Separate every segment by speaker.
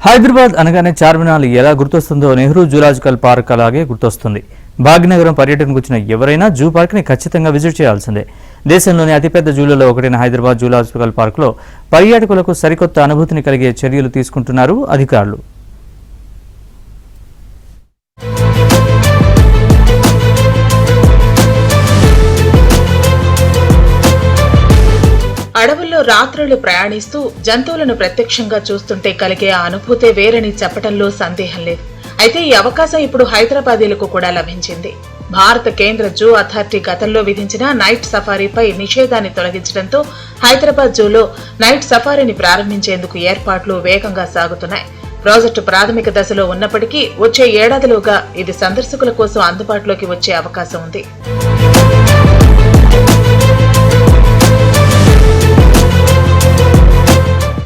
Speaker 1: హైదరాబాద్ అనగానే చార్మినార్ ఎలా గుర్తొస్తుందో Nehru zoological park అలాగే గుర్తొస్తుంది. భాగ్యనగరం పర్యటనకు వచ్చిన ఎవరైనా జూ పార్క్ ని ఖచ్చితంగా విజిట్ చేయాల్సిందే. దేశంలోని అతిపెద్ద జూలలో ఒకటైన హైదరాబాద్ జూలాజికల్ పార్క్ లో పర్యాటకులకు సరికొత్త అనుభూతిని కలిగే చర్యలు తీసుకుంటున్నారు అధికారులు.
Speaker 2: అడవుల్లో రాత్రులు ప్రయాణిస్తూ జంతువులను ప్రత్యక్షంగా చూస్తుంటే కలిగే ఆ అనుభూతే వేరని చెప్పడంలో సందేహం లేదు. అయితే ఈ అవకాశం ఇప్పుడు హైదరాబాదీలకు కూడా లభించింది. భారత కేంద్ర జూ అథారిటీ గతంలో విధించిన నైట్ సఫారీపై నిషేధాన్ని తొలగించడంతో హైదరాబాద్ జూలో నైట్ సఫారీని ప్రారంభించేందుకు ఏర్పాట్లు వేగంగా సాగుతున్నాయి. ప్రాజెక్టు ప్రాథమిక దశలో ఉన్నప్పటికీ వచ్చే ఏడాదిలోగా ఇది సందర్శకుల కోసం అందుబాటులోకి వచ్చే అవకాశం ఉంది.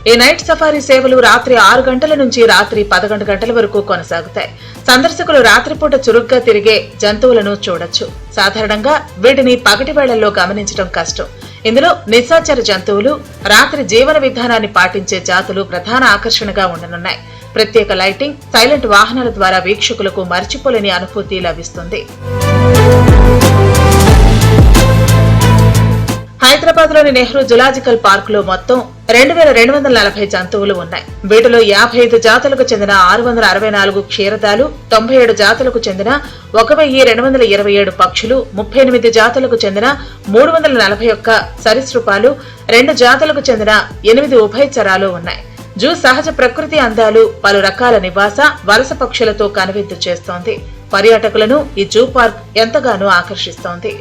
Speaker 2: ఈ నైట్ సఫారీ సేవలు రాత్రి 6 గంటల నుంచి రాత్రి 11 గంటల వరకు కొనసాగుతాయి. సందర్శకులు రాత్రిపూట చురుగ్గా తిరిగే జంతువులను చూడొచ్చు. సాధారణంగా వీటిని పగటి వేళల్లో గమనించడం కష్టం. ఇందులో నిశాచర జంతువులు, రాత్రి జీవన విధానాన్ని పాటించే జాతులు ప్రధాన ఆకర్షణగా ఉండనున్నాయి. ప్రత్యేక లైటింగ్, సైలెంట్ వాహనాల ద్వారా వీక్షకులకు మర్చిపోలేని అనుభూతి లభిస్తుంది. హైదరాబాద్ లోని నెహ్రూ జూలాజికల్ పార్క్ లో మొత్తం 2240 జంతువులు ఉన్నాయి. వీటిలో 55 జాతులకు చెందిన 664 క్షీరదాలు, 97 జాతులకు చెందిన 1227 పక్షులు, 38 జాతులకు చెందిన 341 సరీసృపాలు, 2 జాతులకు చెందిన 8 ఉభయచరాలు ఉన్నాయి. జూ సహజ ప్రకృతి అందాలు, పలు రకాల నివాస, వలస పక్షులతో కనువిందు చేస్తోంది. పర్యాటకులను ఈ జూ పార్క్ ఎంతగానో ఆకర్షిస్తోంది.